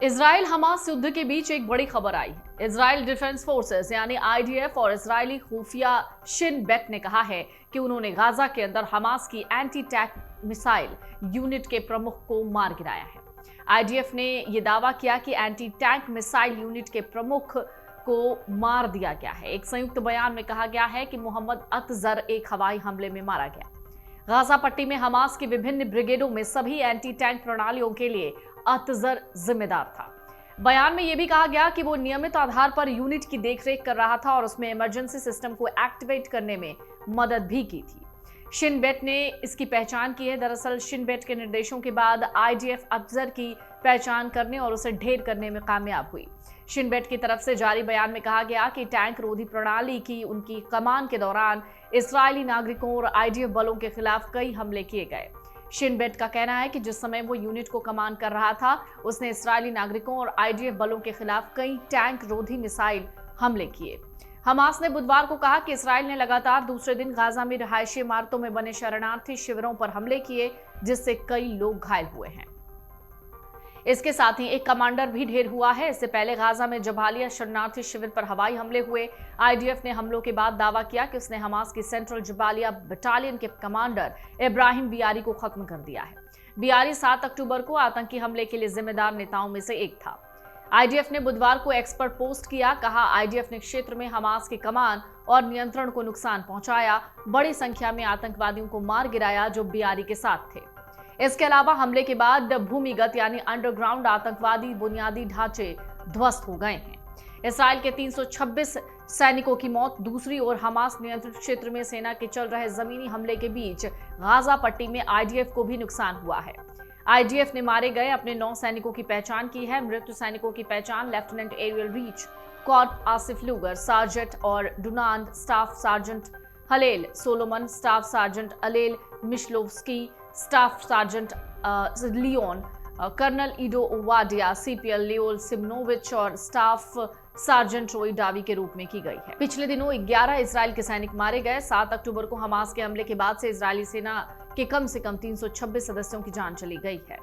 Israel Hamas युद्ध के बीच एक बड़ी खबर आई है। इजराइल डिफेंस फोर्सेस यानी आईडीएफ और इजरायली खुफिया शिन बेट ने कहा है कि उन्होंने गाजा के अंदर हमास की एंटी टैंक मिसाइल यूनिट के प्रमुख को मार गिराया है। आईडीएफ ने यह दावा किया कि एंटी टैंक मिसाइल यूनिट के प्रमुख को मार दिया गया है। एक संयुक्त बयान में कहा गया है कि मोहम्मद अतजर एक हवाई हमले में मारा गया। गाजा पट्टी में हमास की विभिन्न ब्रिगेडों में सभी एंटी टैंक प्रणालियों के लिए अतजर जिम्मेदार था। बयान में यह भी कहा गया कि वो नियमित आधार पर यूनिट की देखरेख कर रहा था और उसमें इमरजेंसी सिस्टम को एक्टिवेट करने में मदद भी की थी। शिन बेट ने इसकी पहचान की है। दरअसल शिन बेट के निर्देशों के बाद आईडीएफ अतजर की पहचान करने और उसे ढेर करने में कामयाब हुई। शिन बेट की तरफ से जारी बयान में कहा गया कि टैंक रोधी प्रणाली की उनकी कमान के दौरान इस्राएली नागरिकों और आईडीएफ बलों के खिलाफ कई हमले किए गए। शिन बेट का कहना है कि जिस समय वो यूनिट को कमान कर रहा था, उसने इस्राएली नागरिकों और आईडीएफ बलों के खिलाफ कई टैंक रोधी मिसाइल हमले किए। हमास ने बुधवार को कहा कि इस्राएल ने लगातार दूसरे दिन गाजा में रिहायशी इमारतों में बने शरणार्थी शिविरों पर हमले किए, जिससे कई लोग घायल हुए हैं। इसके साथ ही एक कमांडर भी ढेर हुआ है। इससे पहले गाजा में जबालिया शरणार्थी शिविर पर हवाई हमले हुए। आईडीएफ ने हमलों के बाद दावा किया कि उसने हमास की सेंट्रल जबालिया बटालियन के कमांडर इब्राहिम बियारी को खत्म कर दिया है। बियारी 7 अक्टूबर को आतंकी हमले के लिए जिम्मेदार नेताओं में से एक था। आईडीएफ ने बुधवार को एक्स पर पोस्ट किया। कहा, आईडीएफ ने क्षेत्र में हमास की कमान और नियंत्रण को नुकसान पहुंचाया, बड़ी संख्या में आतंकवादियों को मार गिराया जो बियारी के साथ थे। इसके अलावा हमले के बाद भूमिगत यानी अंडरग्राउंड आतंकवादी बुनियादी ढांचे ध्वस्त हो गए हैं। इस्राएल के 326 सैनिकों की मौत। दूसरी ओर हमास नियंत्रित क्षेत्र में सेना के चल रहे जमीनी हमले के बीच गाजा पट्टी में आईडीएफ को भी नुकसान हुआ है। आईडीएफ ने मारे गए अपने 9 सैनिकों की पहचान की है। मृत सैनिकों की पहचान lieutenant Ariel Reich, corp Asif Luger, sergeant और Dunand, staff sergeant Hallel Solomon, staff sergeant Alel Mishlovsky, staff sergeant Leon, colonel Ido Ovadia, CPL Liol Simanovich और स्टाफ सार्जेंट रोई डावी के रूप में की गई है। पिछले दिनों 11 इजराइल के सैनिक मारे गए। 7 अक्टूबर को हमास के हमले के बाद से इजरायली सेना के कम से कम 326 सदस्यों की जान चली गई है।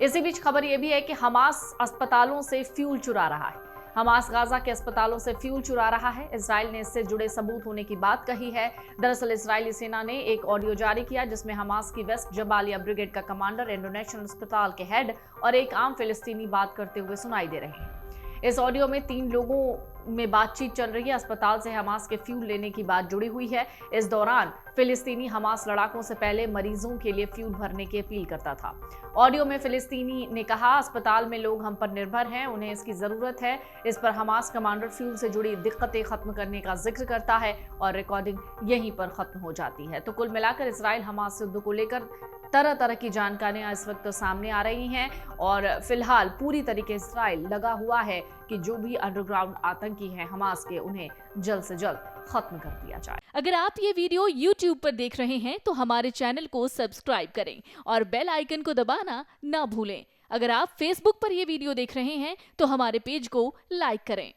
इसी बीच खबर यह भी है कि हमास अस्पतालों से फ्यूल चुरा रहा है। हमास गाजा के अस्पतालों से फ्यूल चुरा रहा है। इजराइल ने इससे जुड़े सबूत होने की बात कही है। दरअसल इजरायली सेना ने एक ऑडियो जारी किया जिसमें हमास की वेस्ट जबालिया ब्रिगेड का कमांडर, इंटरनेशनल अस्पताल के हेड और एक आम फिलिस्तीनी बात करते हुए सुनाई दे रहे हैं। इस ऑडियो में 3 लोगों में बातचीत चल रही है। अस्पताल से हमास के फ्यूल लेने की बात जुड़ी हुई है। इस दौरान फिलिस्तीनी हमास लड़ाकों से पहले मरीजों के लिए फ्यूल भरने की अपील करता था। ऑडियो में फिलिस्तीनी ने कहा, अस्पताल में लोग हम पर निर्भर हैं, उन्हें इसकी जरूरत है। इस पर हमास कमांडर फ्यूल से जुड़ी दिक्कतें खत्म करने का जिक्र करता है और रिकॉर्डिंग यहीं पर खत्म हो जाती है। तो कुल मिलाकर इजराइल हमास युद्ध को लेकर तरह तरह की जानकारियां इस वक्त सामने आ रही हैं और फिलहाल पूरी तरीके से इजराइल लगा हुआ है कि जो भी अंडरग्राउंड आतंकी हैं हमास के, उन्हें जल्द से जल्द खत्म कर दिया जाए। अगर आप ये वीडियो YouTube पर देख रहे हैं तो हमारे चैनल को सब्सक्राइब करें और बेल आइकन को दबाना ना भूलें। अगर आप Facebook पर ये वीडियो देख रहे हैं तो हमारे पेज को लाइक करें।